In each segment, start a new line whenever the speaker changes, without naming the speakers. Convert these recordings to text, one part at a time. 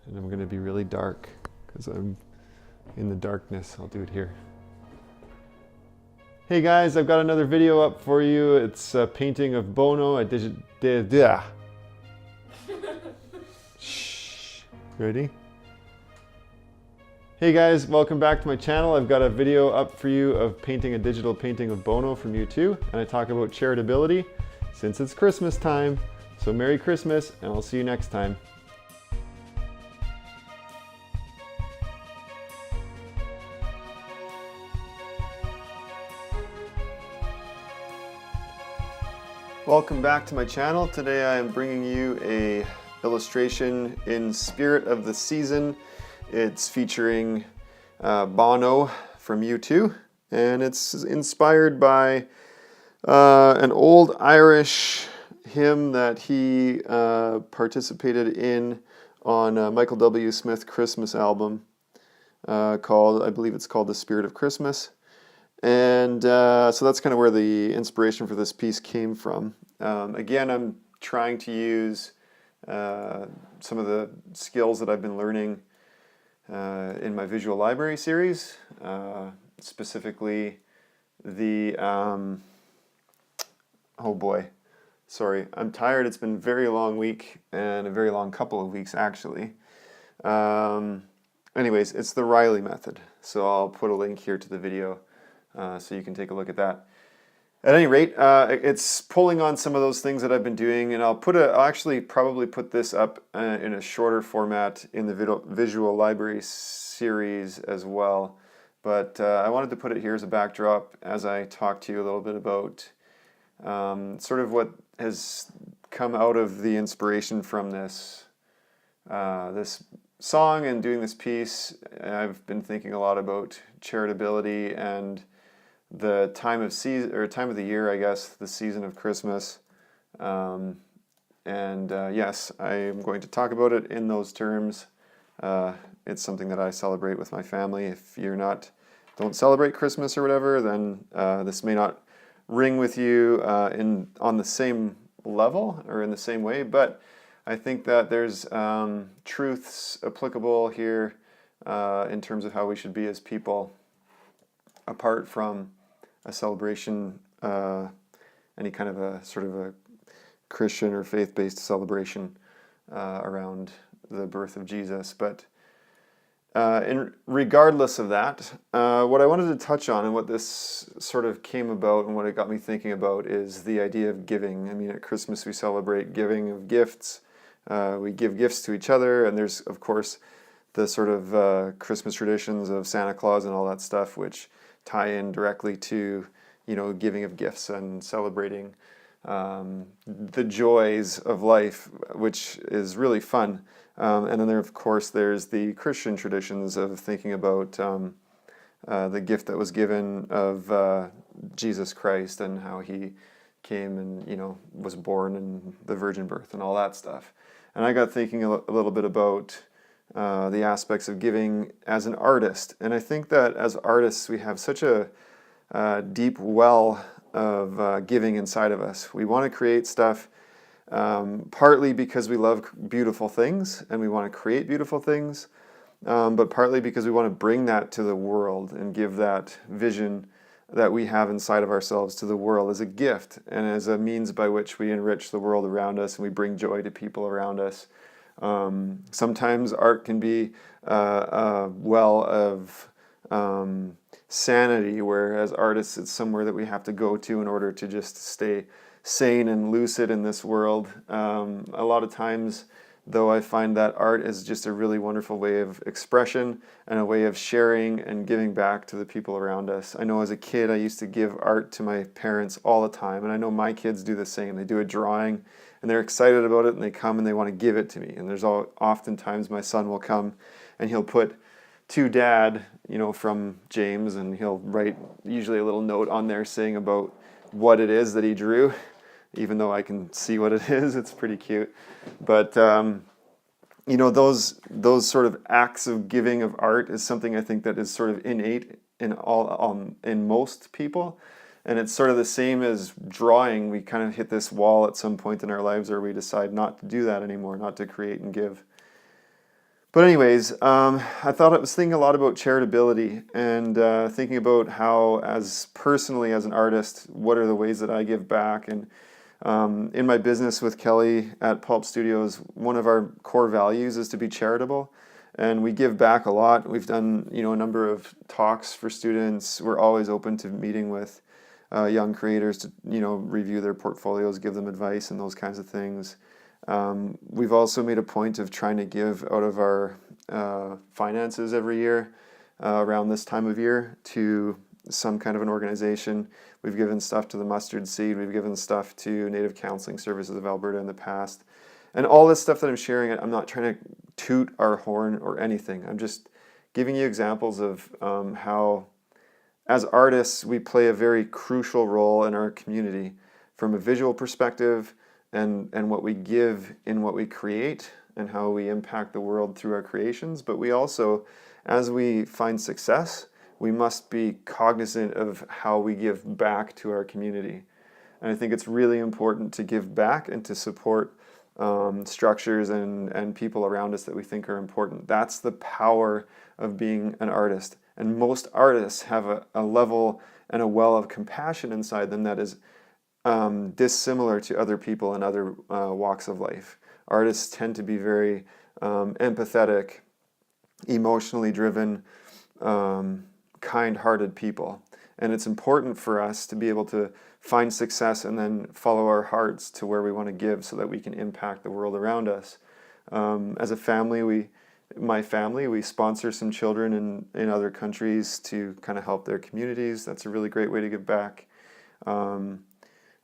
And I'm going to be really dark because I'm in the darkness. I'll do it here. Hey guys, I've got another video up for you. It's a painting of Bono. Shh. Ready? Hey guys, welcome back to my channel. I've got a video up for you of painting a digital painting of Bono from U2, and I talk about charitability since it's Christmas time. So Merry Christmas, and I'll see you next time. Welcome back to my channel. Today I am bringing you a illustration in spirit of the season. It's featuring Bono from U2, and it's inspired by an old Irish hymn that he participated in on Michael W. Smith's Christmas album called, I believe it's called The Spirit of Christmas. And so that's kind of where the inspiration for this piece came from. Again, I'm trying to use some of the skills that I've been learning in my visual library series, specifically the, oh boy, sorry, I'm tired. It's been a very long week and a very long couple of weeks actually. Anyways, it's the Riley method. So I'll put a link here to the video so you can take a look at that. At any rate, it's pulling on some of those things that I've been doing, and I'll actually probably put this up in a shorter format in the visual library series as well. But I wanted to put it here as a backdrop as I talk to you a little bit about sort of what has come out of the inspiration from this this song and doing this piece. I've been thinking a lot about charitability and the time of the year, I guess, the season of Christmas. Yes, I am going to talk about it in those terms. It's something that I celebrate with my family. If you're don't celebrate Christmas or whatever, then this may not ring with you on the same level or in the same way, but I think that there's truths applicable here in terms of how we should be as people, apart from a celebration, any kind of a sort of a Christian or faith-based celebration around the birth of Jesus. But regardless of that, what I wanted to touch on and what this sort of came about and what it got me thinking about is the idea of giving. I mean, at Christmas we celebrate giving of gifts. We give gifts to each other, and there's, of course, the sort of Christmas traditions of Santa Claus and all that stuff, which tie in directly to, giving of gifts and celebrating the joys of life, which is really fun. And then of course, there's the Christian traditions of thinking about the gift that was given of Jesus Christ and how he came and, was born and the virgin birth and all that stuff. And I got thinking a little bit about the aspects of giving as an artist. And I think that as artists, we have such a deep well of giving inside of us. We want to create stuff partly because we love beautiful things and we want to create beautiful things, but partly because we want to bring that to the world and give that vision that we have inside of ourselves to the world as a gift and as a means by which we enrich the world around us and we bring joy to people around us. Sometimes art can be a well of sanity, where as artists it's somewhere that we have to go to in order to just stay sane and lucid in this world. A lot of times, though, I find that art is just a really wonderful way of expression and a way of sharing and giving back to the people around us. I know as a kid I used to give art to my parents all the time, and I know my kids do the same. They do a drawing and they're excited about it and they come and they want to give it to me. And there's oftentimes my son will come and he'll put to Dad, from James, and he'll write usually a little note on there saying about what it is that he drew, even though I can see what it is. It's pretty cute. But those sort of acts of giving of art is something I think that is sort of innate in most people. And it's sort of the same as drawing. We kind of hit this wall at some point in our lives where we decide not to do that anymore, not to create and give. But anyways, I thought I was thinking a lot about charitability and thinking about how, as personally as an artist, what are the ways that I give back. And in my business with Kelly at Pulp Studios, one of our core values is to be charitable, and we give back a lot. We've done, a number of talks for students. We're always open to meeting with young creators to, review their portfolios, give them advice, and those kinds of things. We've also made a point of trying to give out of our finances every year around this time of year to some kind of an organization. We've given stuff to the Mustard Seed. We've given stuff to Native Counseling Services of Alberta in the past. And all this stuff that I'm sharing, I'm not trying to toot our horn or anything. I'm just giving you examples of how, as artists, we play a very crucial role in our community from a visual perspective, and what we give in what we create and how we impact the world through our creations. But we also, as we find success, we must be cognizant of how we give back to our community. And I think it's really important to give back and to support structures and people around us that we think are important. That's the power of being an artist. And most artists have a level and a well of compassion inside them that is dissimilar to other people in other walks of life. Artists tend to be very empathetic, emotionally driven, kind-hearted people. And it's important for us to be able to find success and then follow our hearts to where we want to give so that we can impact the world around us. As a family, my family, we sponsor some children in other countries to kind of help their communities. That's a really great way to give back.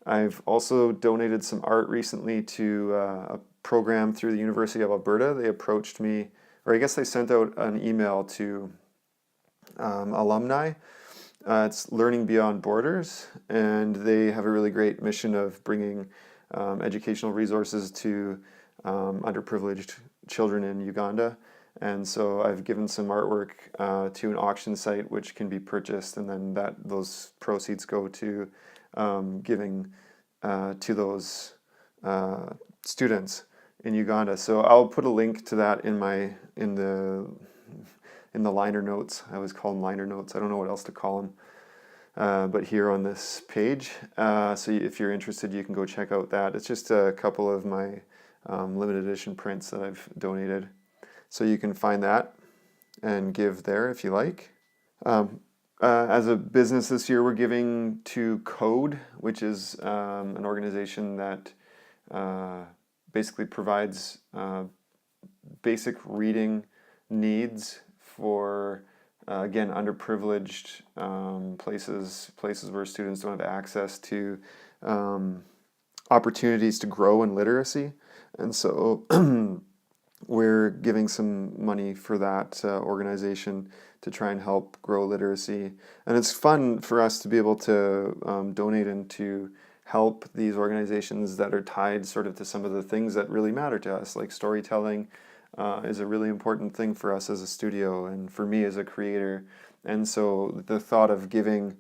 I've also donated some art recently to a program through the University of Alberta. They approached me, or I guess they sent out an email to alumni. It's Learning Beyond Borders, and they have a really great mission of bringing educational resources to underprivileged children in Uganda. And so I've given some artwork to an auction site which can be purchased, and then those proceeds go to giving to those students in Uganda. So I'll put a link to that in the liner notes. I always call them liner notes. I don't know what else to call them. But here on this page, so if you're interested, you can go check out that. It's just a couple of my limited edition prints that I've donated. So you can find that and give there if you like. As a business this year, we're giving to Code, which is an organization that basically provides basic reading needs for, again, underprivileged places where students don't have access to opportunities to grow in literacy. And so we're giving some money for that organization to try and help grow literacy. And it's fun for us to be able to donate and to help these organizations that are tied sort of to some of the things that really matter to us, like storytelling is a really important thing for us as a studio and for me as a creator. And so the thought of giving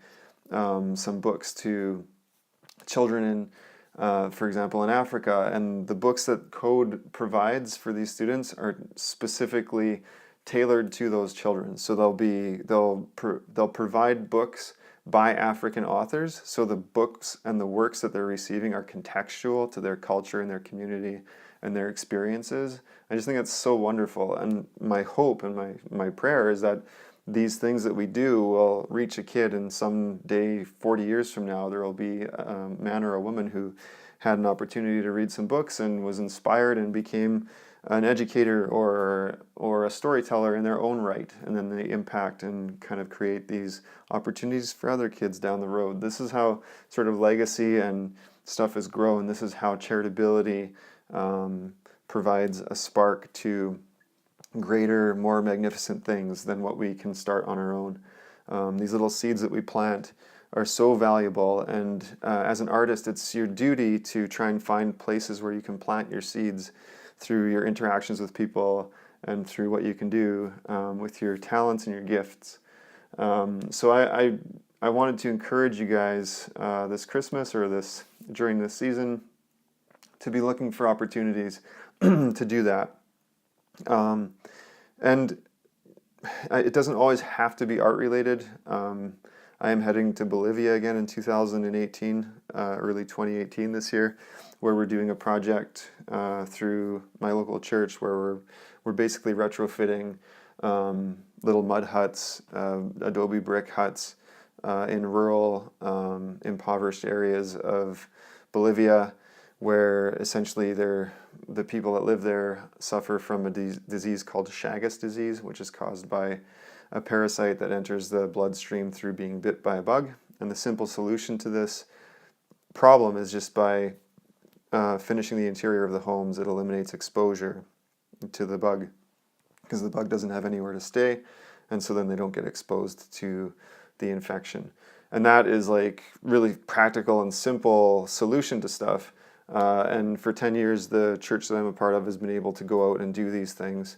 some books to children in, for example, in Africa, and the books that Code provides for these students are specifically tailored to those children. So they'll provide books by African authors, so the books and the works that they're receiving are contextual to their culture and their community and their experiences. I just think that's so wonderful, and my hope and my prayer is that these things that we do will reach a kid, and someday, 40 years from now, there will be a man or a woman who had an opportunity to read some books and was inspired and became an educator or a storyteller in their own right, and then they impact and kind of create these opportunities for other kids down the road. This is how sort of legacy and stuff is grown. This is how charitability provides a spark to greater, more magnificent things than what we can start on our own. These little seeds that we plant are so valuable, and as an artist, it's your duty to try and find places where you can plant your seeds through your interactions with people and through what you can do with your talents and your gifts. So I wanted to encourage you guys this Christmas or during this season to be looking for opportunities to do that. And it doesn't always have to be art related. I am heading to Bolivia again in 2018, early 2018 this year, where we're doing a project through my local church where we're basically retrofitting little mud huts, adobe brick huts in rural, impoverished areas of Bolivia, where essentially the people that live there suffer from a disease called Chagas disease, which is caused by a parasite that enters the bloodstream through being bit by a bug. And the simple solution to this problem is just by finishing the interior of the homes. It eliminates exposure to the bug because the bug doesn't have anywhere to stay, and so then they don't get exposed to the infection. And that is like really practical and simple solution to stuff. And for 10 years, the church that I'm a part of has been able to go out and do these things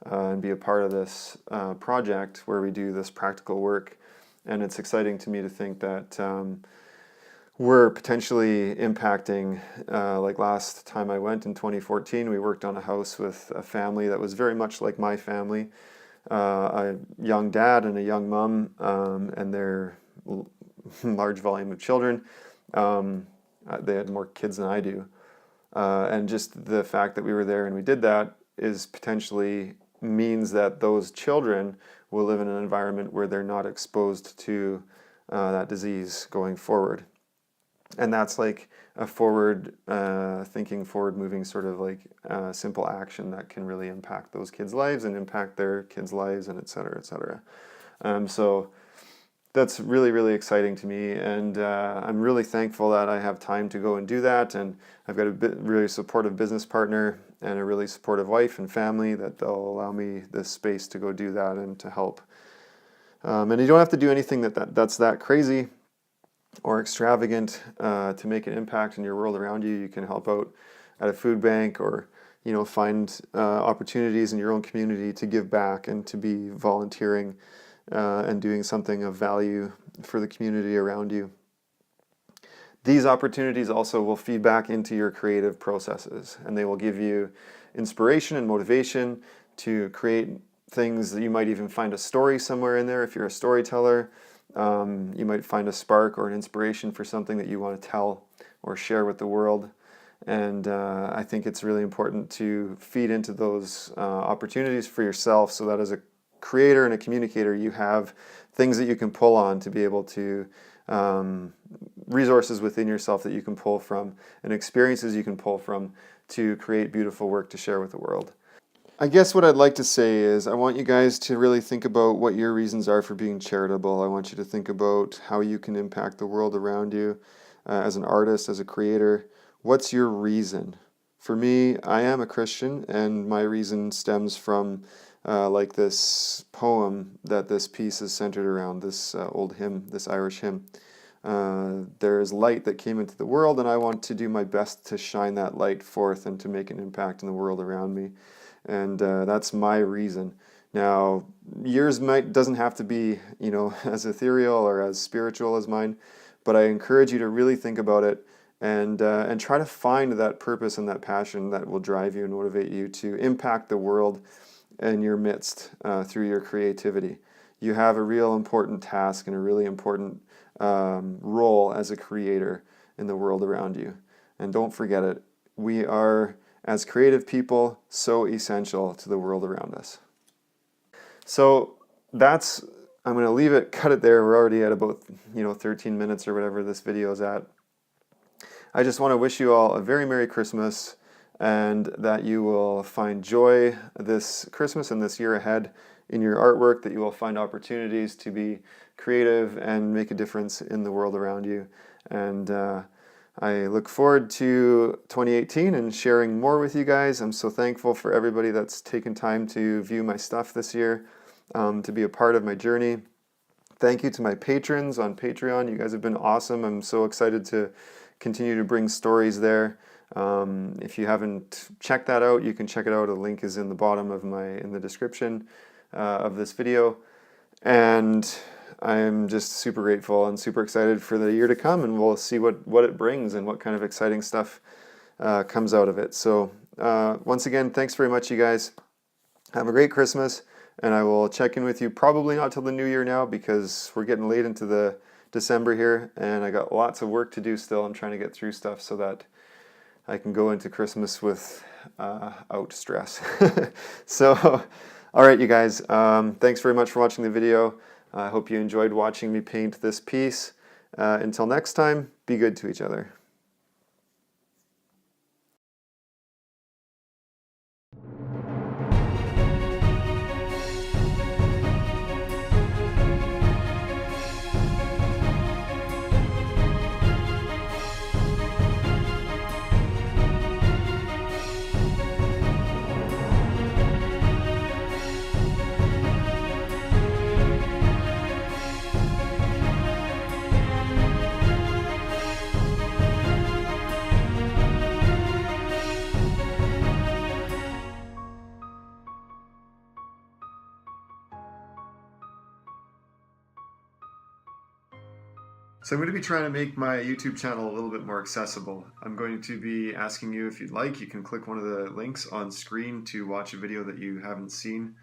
and be a part of this project where we do this practical work. And it's exciting to me to think that we're potentially impacting, like last time I went in 2014, we worked on a house with a family that was very much like my family, a young dad and a young mom, and their large volume of children. They had more kids than I do. And just the fact that we were there and we did that is potentially means that those children will live in an environment where they're not exposed to that disease going forward. And that's like a forward thinking, forward moving sort of like simple action that can really impact those kids' lives and impact their kids' lives, and et cetera, et cetera. So that's really, really exciting to me, and I'm really thankful that I have time to go and do that, and I've got a really supportive business partner and a really supportive wife and family that they'll allow me this space to go do that and to help. And you don't have to do anything that's that crazy or extravagant to make an impact in your world around you. You can help out at a food bank, or find opportunities in your own community to give back and to be volunteering and doing something of value for the community around you. These opportunities also will feed back into your creative processes, and they will give you inspiration and motivation to create things that you might even find a story somewhere in there if you're a storyteller. You might find a spark or an inspiration for something that you want to tell or share with the world. And I think it's really important to feed into those opportunities for yourself, so that as a creator and a communicator, you have things that you can pull on to be able to, resources within yourself that you can pull from, and experiences you can pull from to create beautiful work to share with the world. I guess what I'd like to say is I want you guys to really think about what your reasons are for being charitable. I want you to think about how you can impact the world around you as an artist, as a creator. What's your reason? For me, I am a Christian, and my reason stems from like this poem that this piece is centered around, this old hymn, this Irish hymn. There is light that came into the world, and I want to do my best to shine that light forth and to make an impact in the world around me. And that's my reason. Now, yours doesn't have to be, as ethereal or as spiritual as mine, but I encourage you to really think about it and try to find that purpose and that passion that will drive you and motivate you to impact the world in your midst through your creativity. You have a real important task and a really important role as a creator in the world around you. And don't forget it. We are, as creative people, so essential to the world around us. So I'm going to leave it, cut it there. We're already at about 13 minutes or whatever this video is at. I just want to wish you all a very Merry Christmas, and that you will find joy this Christmas and this year ahead in your artwork, that you will find opportunities to be creative and make a difference in the world around you. And I look forward to 2018 and sharing more with you guys. I'm so thankful for everybody that's taken time to view my stuff this year, to be a part of my journey. Thank you to my patrons on Patreon. You guys have been awesome. I'm so excited to continue to bring stories there. If you haven't checked that out, you can check it out. A link is in the bottom of in the description of this video. And I'm just super grateful and super excited for the year to come, and we'll see what it brings and what kind of exciting stuff comes out of it. So once again, thanks very much, you guys. Have a great Christmas, and I will check in with you probably not till the new year now, because we're getting late into the December here, and I got lots of work to do still. I'm trying to get through stuff so that I can go into Christmas with out stress. So, all right, you guys, thanks very much for watching the video. I hope you enjoyed watching me paint this piece. Until next time, be good to each other. So I'm going to be trying to make my YouTube channel a little bit more accessible. I'm going to be asking you, if you'd like, you can click one of the links on screen to watch a video that you haven't seen.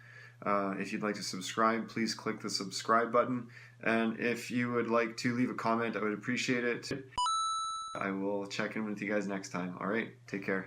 If you'd like to subscribe, please click the subscribe button. And if you would like to leave a comment, I would appreciate it. I will check in with you guys next time. All right, take care.